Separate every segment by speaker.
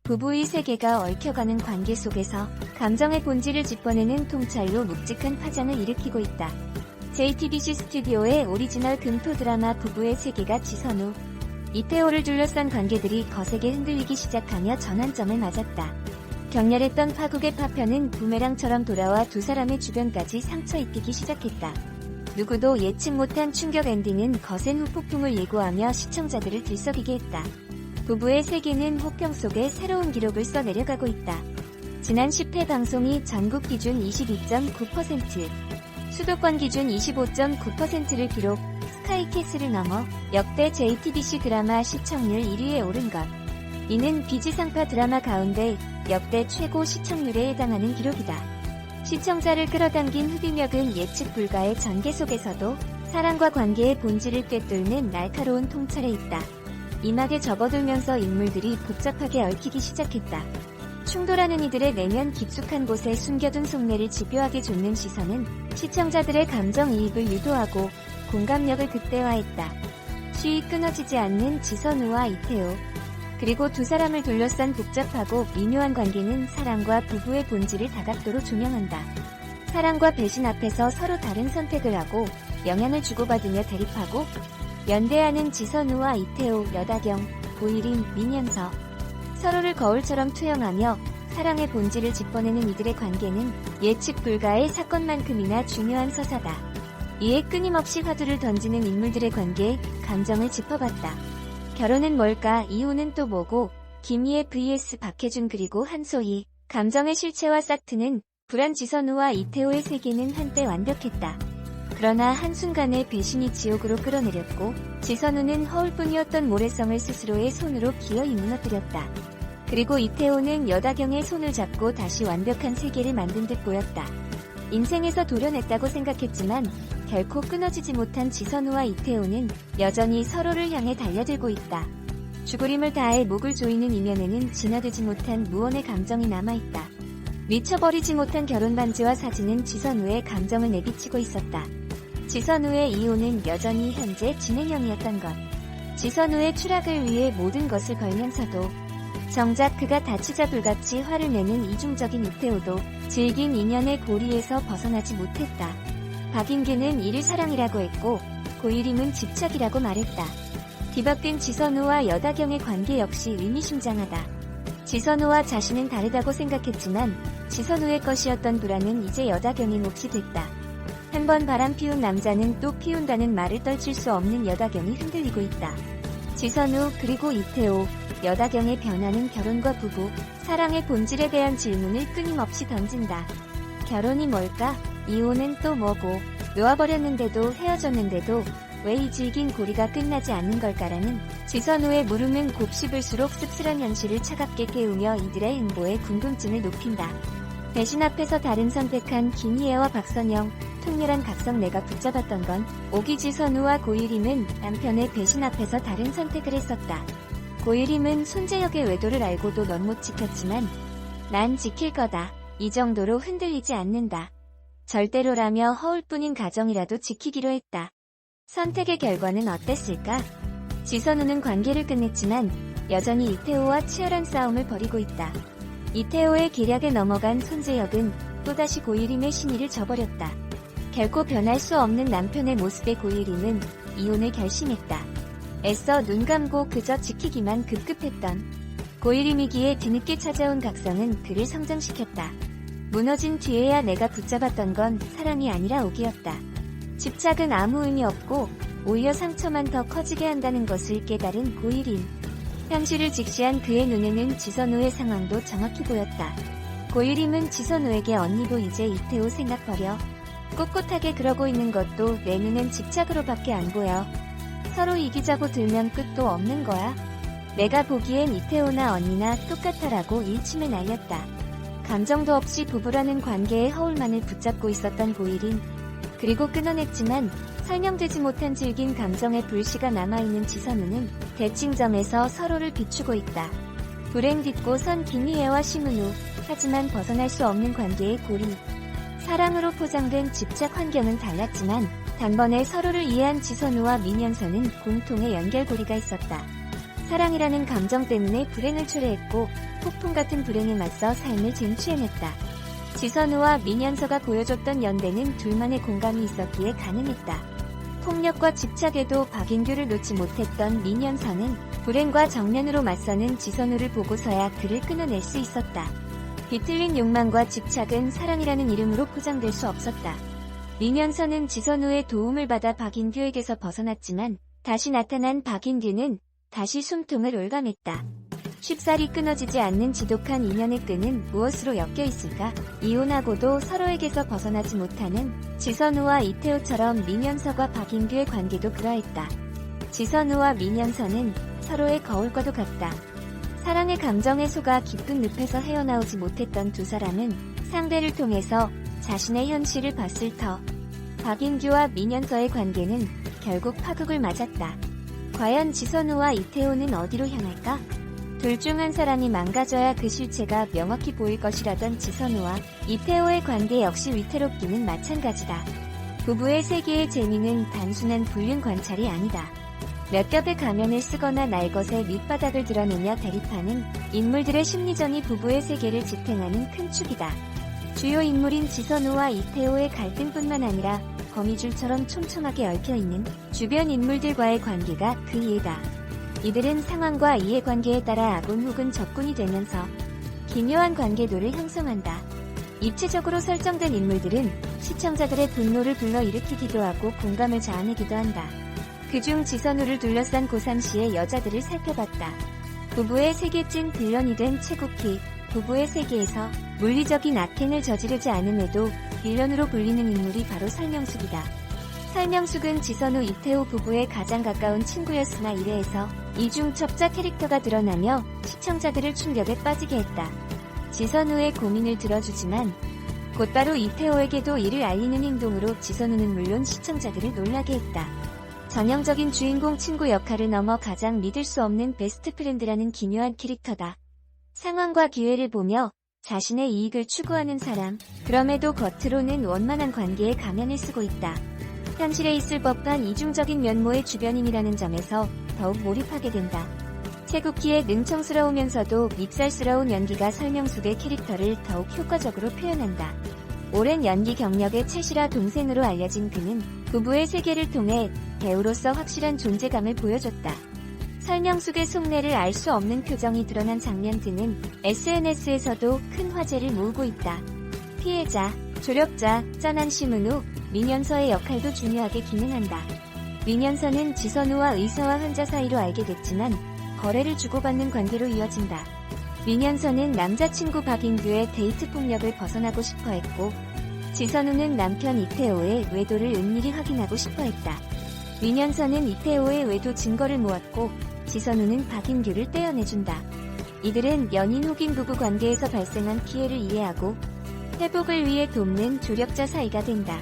Speaker 1: 부부의 세계가 얽혀가는 관계 속에서 감정의 본질을 짚어내는 통찰로 묵직한 파장을 일으키고 있다. JTBC 스튜디오의 오리지널 금토 드라마 부부의 세계가 지선우, 이태호를 둘러싼 관계들이 거세게 흔들리기 시작하며 전환점을 맞았다. 격렬했던 파국의 파편은 부메랑처럼 돌아와 두 사람의 주변까지 상처 입히기 시작했다. 누구도 예측 못한 충격 엔딩은 거센 후폭풍을 예고하며 시청자들을 들썩이게 했다. 부부의 세계는 혹평 속에 새로운 기록을 써내려가고 있다. 지난 10회 방송이 전국 기준 22.9%, 수도권 기준 25.9%를 기록, 스카이캐슬을 넘어 역대 JTBC 드라마 시청률 1위에 오른 것. 이는 비지상파 드라마 가운데 역대 최고 시청률에 해당하는 기록이다. 시청자를 끌어당긴 흡입력은 예측 불가의 전개 속에서도 사랑과 관계의 본질을 꿰뚫는 날카로운 통찰에 있다. 이막에 접어들면서 인물들이 복잡하게 얽히기 시작했다. 충돌하는 이들의 내면 깊숙한 곳에 숨겨둔 속내를 집요하게 좇는 시선은 시청자들의 감정이입을 유도하고 공감력을 극대화했다. 쉬이 끊어지지 않는 지선우와 이태호, 그리고 두 사람을 둘러싼 복잡하고 미묘한 관계는 사랑과 부부의 본질을 다각도로 조명한다. 사랑과 배신 앞에서 서로 다른 선택을 하고 영향을 주고받으며 대립하고 연대하는 지선우와 이태호, 여다경, 고일인, 민현서. 서로를 거울처럼 투영하며 사랑의 본질을 짚어내는 이들의 관계는 예측 불가의 사건만큼이나 중요한 서사다. 이에 끊임없이 화두를 던지는 인물들의 관계, 감정을 짚어봤다. 결혼은 뭘까? 이혼은 또 뭐고? 김희애 vs 박해준 그리고 한소희. 감정의 실체와 싹트는 불안 지선우와 이태호의 세계는 한때 완벽했다. 그러나 한순간에 배신이 지옥으로 끌어내렸고 지선우는 허울뿐이었던 모래성을 스스로의 손으로 기어이 무너뜨렸다. 그리고 이태호는 여다경의 손을 잡고 다시 완벽한 세계를 만든 듯 보였다. 인생에서 도려냈다고 생각했지만 결코 끊어지지 못한 지선우와 이태호는 여전히 서로를 향해 달려들고 있다. 죽으림을 다해 목을 조이는 이면에는 진화되지 못한 무언의 감정이 남아있다. 미쳐버리지 못한 결혼 반지와 사진은 지선우의 감정을 내비치고 있었다. 지선우의 이혼은 여전히 현재 진행형이었던 것. 지선우의 추락을 위해 모든 것을 걸면서도 정작 그가 다치자 불같이 화를 내는 이중적인 이태호도 질긴 인연의 고리에서 벗어나지 못했다. 박인규는 이를 사랑이라고 했고 고일임은 집착이라고 말했다. 뒤바뀐 지선우와 여다경의 관계 역시 의미심장하다. 지선우와 자신은 다르다고 생각했지만 지선우의 것이었던 불안은 이제 여다경의 몫이 됐다. 한번 바람 피운 남자는 또 피운다는 말을 떨칠 수 없는 여다경이 흔들리고 있다. 지선우 그리고 이태호, 여다경의 변화는 결혼과 부부, 사랑의 본질에 대한 질문을 끊임없이 던진다. 결혼이 뭘까? 이혼은 또 뭐고? 놓아버렸는데도 헤어졌는데도 왜 이 질긴 고리가 끝나지 않는 걸까라는 지선우의 물음은 곱씹을수록 씁쓸한 현실을 차갑게 깨우며 이들의 행보에 궁금증을 높인다. 배신 앞에서 다른 선택한 김희애와 박선영, 통렬한 각성 내가 붙잡았던 건 오기 지선우와 고일임은 남편의 배신 앞에서 다른 선택을 했었다. 고일임은 손재혁의 외도를 알고도 넌 못 지켰지만 난 지킬 거다. 이 정도로 흔들리지 않는다. 절대로라며 허울뿐인 가정이라도 지키기로 했다. 선택의 결과는 어땠을까? 지선우는 관계를 끝냈지만 여전히 이태호와 치열한 싸움을 벌이고 있다. 이태호의 계략에 넘어간 손재혁은 또다시 고일임의 신의를 저버렸다. 결코 변할 수 없는 남편의 모습에 고일임은 이혼을 결심했다. 애써 눈 감고 그저 지키기만 급급했던 고일임이기에 뒤늦게 찾아온 각성은 그를 성장시켰다. 무너진 뒤에야 내가 붙잡았던 건 사랑이 아니라 오기였다. 집착은 아무 의미 없고 오히려 상처만 더 커지게 한다는 것을 깨달은 고일임. 현실을 직시한 그의 눈에는 지선우의 상황도 정확히 보였다. 고일임은 지선우에게 언니도 이제 이태호 생각 버려. 꿋꿋하게 그러고 있는 것도 내 눈엔 집착으로밖에 안 보여. 서로 이기자고 들면 끝도 없는 거야. 내가 보기엔 이태호나 언니나 똑같아라고 일침을 날렸다. 감정도 없이 부부라는 관계의 허울만을 붙잡고 있었던 고일임. 그리고 끊어냈지만 설명되지 못한 질긴 감정의 불씨가 남아있는 지선우는 대칭점에서 서로를 비추고 있다. 불행 딛고 선 김희애와 심은우, 하지만 벗어날 수 없는 관계의 고리. 사랑으로 포장된 집착 환경은 달랐지만 단번에 서로를 이해한 지선우와 민현서는 공통의 연결고리가 있었다. 사랑이라는 감정 때문에 불행을 초래했고 폭풍 같은 불행에 맞서 삶을 쟁취해냈다. 지선우와 민현서가 보여줬던 연대는 둘만의 공감이 있었기에 가능했다. 폭력과 집착에도 박인규를 놓지 못했던 민현서는 불행과 정면으로 맞서는 지선우를 보고서야 그를 끊어낼 수 있었다. 비틀린 욕망과 집착은 사랑이라는 이름으로 포장될 수 없었다. 민현서는 지선우의 도움을 받아 박인규에게서 벗어났지만 다시 나타난 박인규는 다시 숨통을 올감했다. 쉽사리 끊어지지 않는 지독한 인연의 끈은 무엇으로 엮여 있을까? 이혼하고도 서로에게서 벗어나지 못하는 지선우와 이태호처럼 민현서와 박인규의 관계도 그러했다. 지선우와 민현서는 서로의 거울과도 같다. 사랑의 감정에 속아 깊은 늪에서 헤어나오지 못했던 두 사람은 상대를 통해서 자신의 현실을 봤을 터 박인규와 민현서의 관계는 결국 파국을 맞았다. 과연 지선우와 이태호는 어디로 향할까? 둘 중 한 사람이 망가져야 그 실체가 명확히 보일 것이라던 지선우와 이태호의 관계 역시 위태롭기는 마찬가지다. 부부의 세계의 재미는 단순한 불륜 관찰이 아니다. 몇 겹의 가면을 쓰거나 날것의 밑바닥을 드러내며 대립하는 인물들의 심리전이 부부의 세계를 지탱하는 큰 축이다. 주요 인물인 지선우와 이태호의 갈등뿐만 아니라 거미줄처럼 촘촘하게 얽혀있는 주변 인물들과의 관계가 그 이유다. 이들은 상황과 이해관계에 따라 아군 혹은 적군이 되면서 기묘한 관계도를 형성한다. 입체적으로 설정된 인물들은 시청자들의 분노를 불러일으키기도 하고 공감을 자아내기도 한다. 그중 지선우를 둘러싼 고3시의 여자들을 살펴봤다. 부부의 세계 찐 빌런이 된 최국희. 부부의 세계에서 물리적인 악행을 저지르지 않음에도 빌런으로 불리는 인물이 바로 설명숙이다. 설명숙은 지선우 이태호 부부의 가장 가까운 친구였으나 1회에서 이중첩자 캐릭터가 드러나며 시청자들을 충격에 빠지게 했다. 지선우의 고민을 들어주지만 곧바로 이태호에게도 이를 알리는 행동으로 지선우는 물론 시청자들을 놀라게 했다. 전형적인 주인공 친구 역할을 넘어 가장 믿을 수 없는 베스트 프렌드라는 기묘한 캐릭터다. 상황과 기회를 보며 자신의 이익을 추구하는 사람, 그럼에도 겉으로는 원만한 관계에 가면을 쓰고 있다. 현실에 있을 법한 이중적인 면모의 주변인이라는 점에서 더욱 몰입하게 된다. 최국희의 능청스러우면서도 밉살스러운 연기가 설명숙의 캐릭터를 더욱 효과적으로 표현한다. 오랜 연기 경력의 최실화 동생으로 알려진 그는 부부의 세계를 통해 배우로서 확실한 존재감을 보여줬다. 설명숙의 속내를 알 수 없는 표정이 드러난 장면 등은 SNS에서도 큰 화제를 모으고 있다. 피해자, 조력자, 짠한 심은우, 민현서의 역할도 중요하게 기능한다. 민현서는 지선우와 의사와 환자 사이로 알게 됐지만 거래를 주고받는 관계로 이어진다. 민현서는 남자친구 박인규의 데이트 폭력을 벗어나고 싶어 했고 지선우는 남편 이태호의 외도를 은밀히 확인하고 싶어 했다. 민현서는 이태호의 외도 증거를 모았고 지선우는 박인규를 떼어내준다. 이들은 연인 혹인 부부 관계에서 발생한 피해를 이해하고 회복을 위해 돕는 조력자 사이가 된다.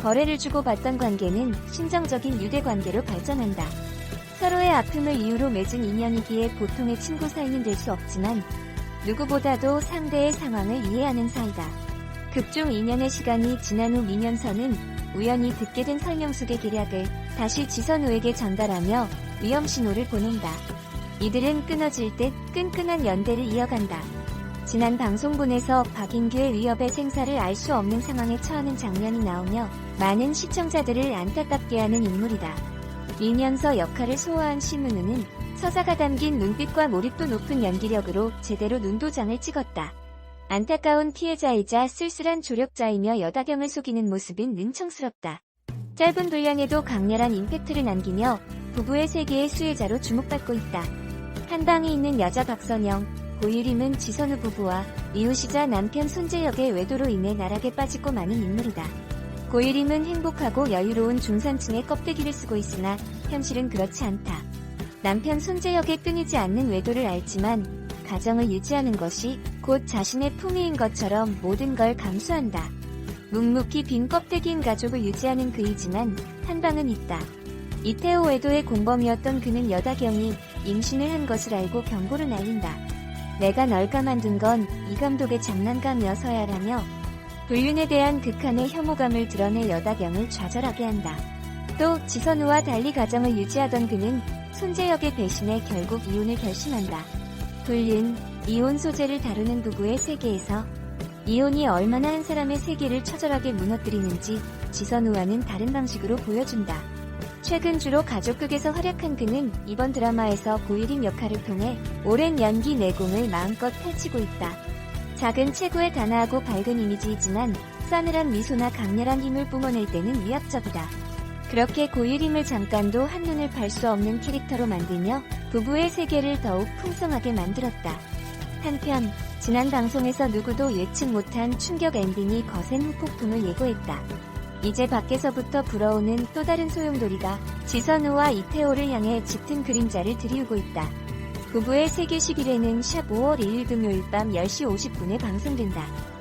Speaker 1: 거래를 주고받던 관계는 신정적인 유대 관계로 발전한다. 서로의 아픔을 이유로 맺은 인연이기에 보통의 친구 사이는 될 수 없지만 누구보다도 상대의 상황을 이해하는 사이다. 극중 2년의 시간이 지난 후 민현서는 우연히 듣게 된 설명숙의 계략을 다시 지선우에게 전달하며 위험 신호를 보낸다. 이들은 끊어질 듯 끈끈한 연대를 이어간다. 지난 방송분에서 박인규의 위협의 생사를 알 수 없는 상황에 처하는 장면이 나오며 많은 시청자들을 안타깝게 하는 인물이다. 민현서 역할을 소화한 심은우는 서사가 담긴 눈빛과 몰입도 높은 연기력으로 제대로 눈도장을 찍었다. 안타까운 피해자이자 쓸쓸한 조력자이며 여다경을 속이는 모습은 능청스럽다. 짧은 분량에도 강렬한 임팩트를 남기며 부부의 세계의 수혜자로 주목받고 있다. 한방에 있는 여자 박선영, 고유림은 지선우 부부와 이웃이자 남편 손재혁의 외도로 인해 나락에 빠지고 마는 인물이다. 고유림은 행복하고 여유로운 중산층의 껍데기를 쓰고 있으나 현실은 그렇지 않다. 남편 손재혁의 끊이지 않는 외도를 알지만 가정을 유지하는 것이 곧 자신의 품위인 것처럼 모든 걸 감수한다. 묵묵히 빈 껍데기인 가족을 유지하는 그이지만 한방은 있다. 이태호 외도의 공범이었던 그는 여다경이 임신을 한 것을 알고 경고를 날린다. 내가 널 가만둔 건 이 감독의 장난감이어서야라며 불륜에 대한 극한의 혐오감을 드러내 여다경을 좌절하게 한다. 또 지선우와 달리 가정을 유지하던 그는 손재혁의 배신에 결국 이혼을 결심한다. 불륜, 이혼 소재를 다루는 부부의 세계에서 이혼이 얼마나 한 사람의 세계를 처절하게 무너뜨리는지 지선우와는 다른 방식으로 보여준다. 최근 주로 가족극에서 활약한 그는 이번 드라마에서 고유림 역할을 통해 오랜 연기 내공을 마음껏 펼치고 있다. 작은 체구에 단아하고 밝은 이미지이지만 싸늘한 미소나 강렬한 힘을 뿜어낼 때는 위압적이다. 그렇게 고유림을 잠깐도 한눈을 팔 수 없는 캐릭터로 만들며 부부의 세계를 더욱 풍성하게 만들었다. 한편 지난 방송에서 누구도 예측 못한 충격 엔딩이 거센 후폭풍을 예고했다. 이제 밖에서부터 불어오는 또 다른 소용돌이가 지선우와 이태호를 향해 짙은 그림자를 드리우고 있다. 부부의 세계 11회는 샵 5월 1일 금요일 밤 10시 50분에 방송된다.